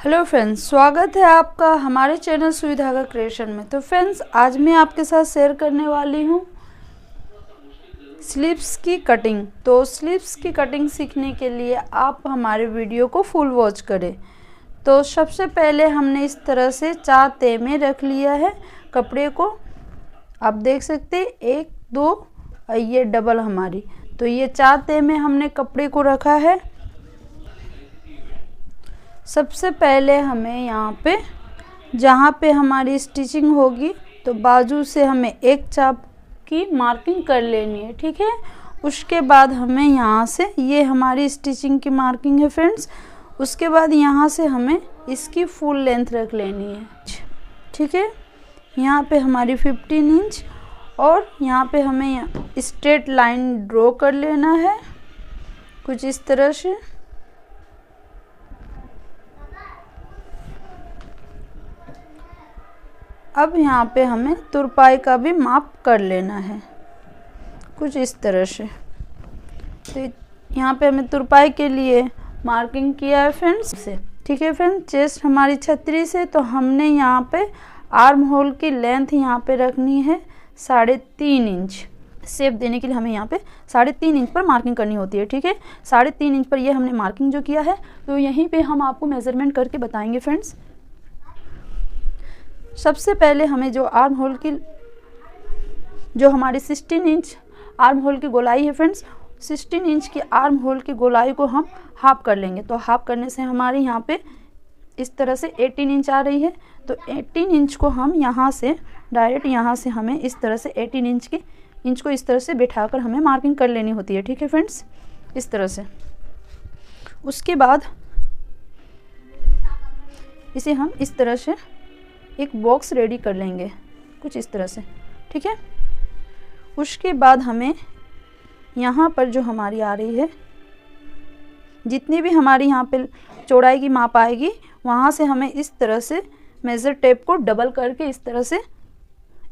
Hello friends, स्वागत है आपका हमारे चैनल सुई धागा क्रिएशन में। तो फ्रेंड्स, आज मैं आपके साथ शेयर करने वाली हूँ स्लीव्स की कटिंग। तो स्लीव्स की कटिंग सीखने के लिए आप हमारे वीडियो को फुल वॉच करें। तो सबसे पहले हमने इस तरह से 4 तह में रख लिया है कपड़े को। आप देख सकते हैं 1 2 ये डबल हमारी। तो ये 4 तह में हमने कपड़े को रखा है। सबसे पहले हमें यहाँ पे जहाँ पे हमारी स्टिचिंग होगी तो बाजू से हमें एक चाप की मार्किंग कर लेनी है, ठीक है। उसके बाद हमें यहाँ से ये हमारी स्टिचिंग की मार्किंग है फ्रेंड्स। उसके बाद यहाँ से हमें इसकी फुल लेंथ रख लेनी है, ठीक है। यहाँ पे हमारी 15 इंच और यहाँ पे हमें स्ट्रेट लाइन ड्रॉ कर लेना है कुछ इस तरह से। अब यहाँ पे हमें तुरपाई का भी माप कर लेना है कुछ इस तरह से। तो यहाँ पे हमें तुरपाई के लिए मार्किंग किया है फ्रेंड्स से, ठीक है फ्रेंड्स। चेस्ट हमारी 36 है तो हमने यहाँ पे आर्म होल की लेंथ यहाँ पे रखनी है 3.5 इंच। शेप देने के लिए हमें यहाँ पे 3.5 इंच पर मार्किंग करनी होती है, ठीक है। 3.5 इंच पर ये हमने मार्किंग जो किया है तो यहीं पे हम आपको मेजरमेंट करके बताएंगे फ्रेंड्स। सबसे पहले हमें जो आर्म होल की जो हमारी 16 इंच आर्म होल की गोलाई है फ्रेंड्स, 16 इंच की आर्म होल की गोलाई को हम हाफ कर लेंगे। तो हाफ करने से हमारे यहाँ पे इस तरह से 18 इंच आ रही है। तो 18 इंच को हम यहाँ से डायरेक्ट यहाँ से हमें इस तरह से 18 इंच को इस तरह से बिठाकर हमें मार्किंग कर लेनी होती है, ठीक है फ्रेंड्स, इस तरह से। उसके बाद इसे हम इस तरह से एक बॉक्स रेडी कर लेंगे कुछ इस तरह से, ठीक है। उसके बाद हमें यहाँ पर जो हमारी आ रही है जितनी भी हमारी यहाँ पे चौड़ाई की माप आएगी वहाँ से हमें इस तरह से मेज़र टेप को डबल करके इस तरह से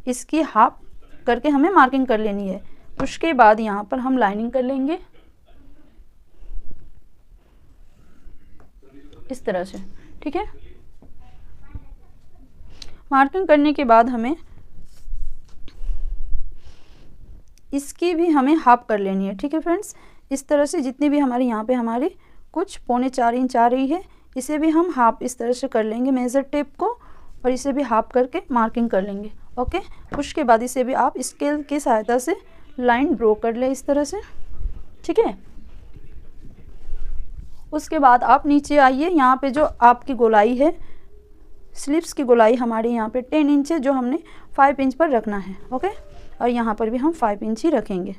इसकी हाफ करके हमें मार्किंग कर लेनी है। उसके बाद यहाँ पर हम लाइनिंग कर लेंगे इस तरह से, ठीक है। मार्किंग करने के बाद हमें इसकी भी हमें हाफ कर लेनी है, ठीक है फ्रेंड्स। इस तरह से जितनी भी हमारी यहाँ पे हमारी कुछ 3.25 इंच आ रही है इसे भी हम हाफ इस तरह से कर लेंगे मेज़र टेप को और इसे भी हाफ करके मार्किंग कर लेंगे, ओके। उसके बाद इसे भी आप स्केल की सहायता से लाइन ड्रॉ कर ले इस तरह से, ठीक है। उसके बाद आप नीचे आइए। यहाँ पे जो आपकी गोलाई है स्लीव्स की गोलाई हमारे यहाँ पे 10 इंच है जो हमने 5 इंच पर रखना है, ओके। और यहाँ पर भी हम 5 इंच ही रखेंगे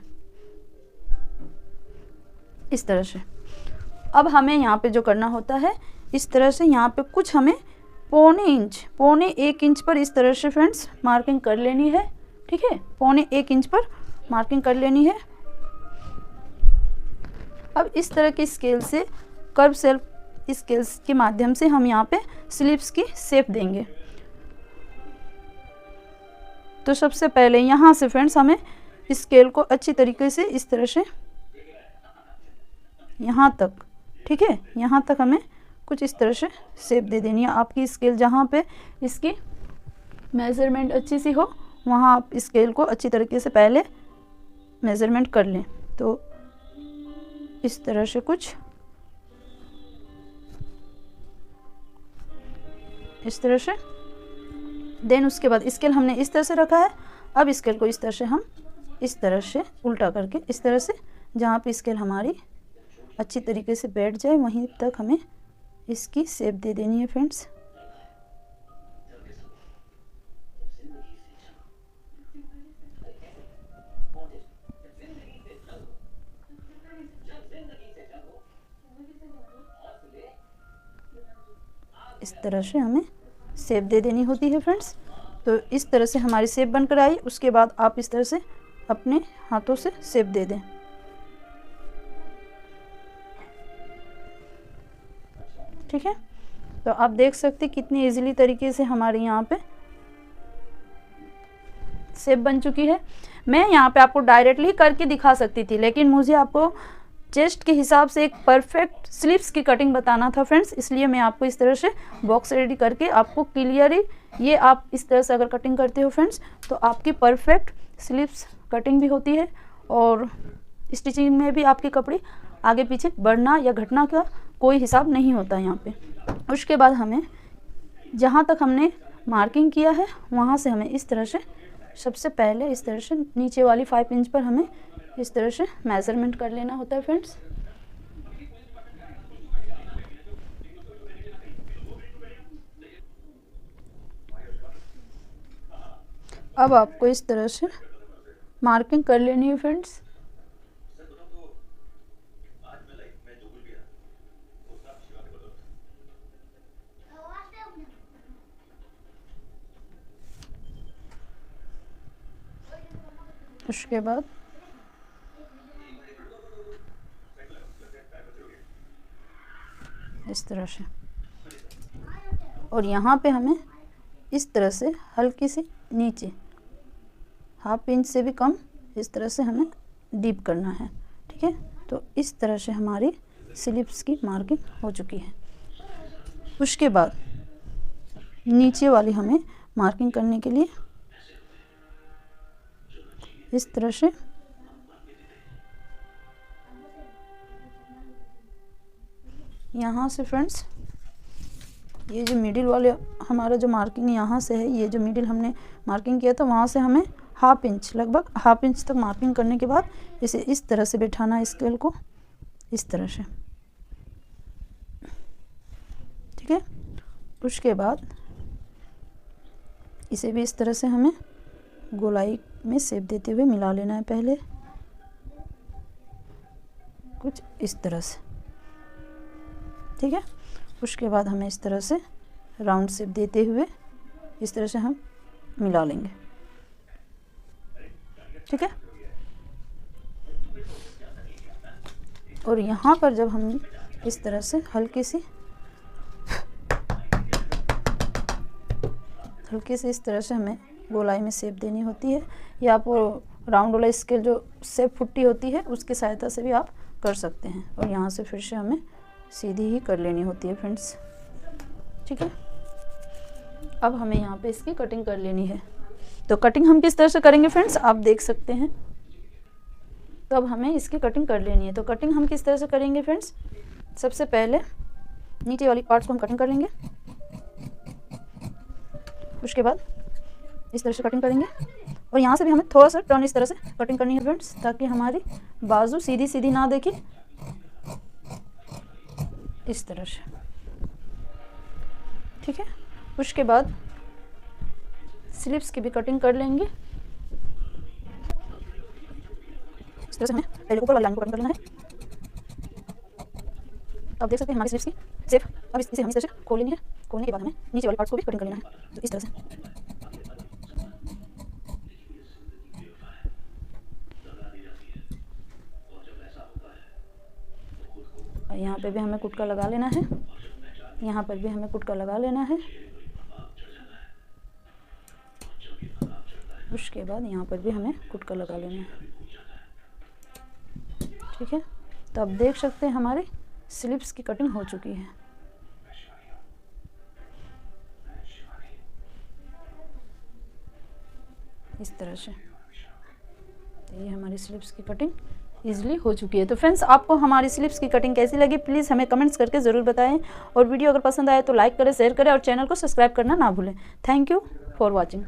इस तरह से। अब हमें यहाँ पे जो करना होता है इस तरह से यहाँ पे कुछ हमें 1.25 इंच पर इस तरह से फ्रेंड्स मार्किंग कर लेनी है, ठीक है। 1.25 इंच पर मार्किंग कर लेनी है। अब इस तरह की स्केल से कर्व सेल्फ स्केल्स के माध्यम से हम यहाँ पे स्लीव्स की शेप देंगे। तो सबसे पहले यहाँ से फ्रेंड्स हमें स्केल को अच्छी तरीके से इस तरह से यहाँ तक, ठीक है, यहाँ तक हमें कुछ इस तरह से शेप दे देनी है। आपकी स्केल जहाँ पे इसकी मेजरमेंट अच्छी सी हो वहाँ आप स्केल को अच्छी तरीके से पहले मेजरमेंट कर लें। तो इस तरह से कुछ इस तरह से। देन उसके बाद स्केल हमने इस तरह से रखा है। अब स्केल को इस तरह से हम इस तरह से उल्टा करके इस तरह से जहाँ पे स्केल हमारी अच्छी तरीके से बैठ जाए वहीं तक हमें इसकी शेप दे देनी है फ्रेंड्स। इस तरह से हमें शेप दे देनी होती है फ्रेंड्स। तो इस तरह से हमारी शेप बनकर आई। उसके बाद आप इस तरह से अपने हाथों से शेप दे दें, ठीक है। तो आप देख सकते कितनी इजीली तरीके से हमारे यहाँ पे शेप बन चुकी है। मैं यहाँ पे आपको डायरेक्टली करके दिखा सकती थी लेकिन मुझे आपको चेस्ट के हिसाब से एक परफेक्ट स्लीव्स की कटिंग बताना था फ्रेंड्स, इसलिए मैं आपको इस तरह से बॉक्स रेडी करके आपको क्लियरली, ये आप इस तरह से अगर कटिंग करते हो फ्रेंड्स तो आपकी परफेक्ट स्लीव्स कटिंग भी होती है और स्टिचिंग में भी आपके कपड़े आगे पीछे बढ़ना या घटना का कोई हिसाब नहीं होता यहाँ पे। उसके बाद हमें जहाँ तक हमने मार्किंग किया है वहाँ से हमें इस तरह से, सबसे पहले इस तरह से नीचे वाली 5 इंच पर हमें इस तरह से मेज़रमेंट कर लेना होता है फ्रेंड्स। अब आपको इस तरह से मार्किंग कर लेनी है फ्रेंड्स। उसके बाद इस तरह से, और यहाँ पे हमें इस तरह से हल्की सी नीचे 1/2 इंच से भी कम इस तरह से हमें डीप करना है, ठीक है। तो इस तरह से हमारी स्लीव्स की मार्किंग हो चुकी है। उसके बाद नीचे वाली हमें मार्किंग करने के लिए इस तरह से यहाँ से फ्रेंड्स, ये जो मिडिल वाले हमारा जो मार्किंग यहाँ से है, ये जो मिडिल हमने मार्किंग किया था वहाँ से हमें 1/2 इंच, लगभग 1/2 इंच तक मार्किंग करने के बाद इसे इस तरह से बैठाना है, स्केल को इस तरह से, ठीक है। उसके बाद इसे भी इस तरह से हमें गोलाई में शेप देते हुए मिला लेना है, पहले कुछ इस तरह से, ठीक है। उसके बाद हमें इस तरह से राउंड शेप देते हुए इस तरह से हम मिला लेंगे, ठीक है। और यहाँ पर जब हम इस तरह से हल्की सी इस तरह से हमें गोलाई में शेप देनी होती है, या आप राउंड वाला स्केल जो शेप फुट्टी होती है उसकी सहायता से भी आप कर सकते हैं। और यहाँ से फिर से हमें सीधी ही कर लेनी होती है फ्रेंड्स, ठीक है। अब हमें यहाँ पे इसकी कटिंग कर लेनी है। तो कटिंग हम किस तरह से करेंगे फ्रेंड्स, आप देख सकते हैं। तो अब हमें इसकी कटिंग कर लेनी है। तो कटिंग हम किस तरह से करेंगे फ्रेंड्स, सबसे पहले नीचे वाली पार्ट्स को हम कटिंग कर लेंगे। उसके बाद इस तरह से कटिंग करेंगे और यहाँ से भी हमें थोड़ा सा टर्न इस तरह से कटिंग करनी है फ्रेंड्स, ताकि हमारी बाजू सीधी सीधी ना देखे, इस तरह से, ठीक है। उसके बाद स्लीव्स की भी कटिंग कर लेंगे। इस तरह से हमें पहले ऊपर वाली लाइन को कटिंग कर लेना है। अब देख सकते हैं हमारी स्लीव्स की शेप। अब इसे हम इस तरह से खोल लेंगे। खोलने के बाद हमें नीचे वाले पार्ट्स को भी कटिंग कर लेना है, तो इस तरह से। और यहाँ पे भी हमें कुटका लगा लेना है, यहाँ पर भी हमें कुटका लगा लेना है। उसके बाद यहाँ पर भी हमें कुटका लगा लेना है, ठीक है। तो अब देख सकते हैं हमारे स्लीव्स की कटिंग हो चुकी है। इस तरह से ये हमारी स्लीव्स की कटिंग इजीली हो चुकी है। तो फ्रेंड्स, आपको हमारी स्लीव्स की कटिंग कैसी लगी प्लीज़ हमें कमेंट्स करके ज़रूर बताएं, और वीडियो अगर पसंद आए तो लाइक करें, शेयर करें और चैनल को सब्सक्राइब करना ना भूलें। Thank you for watching.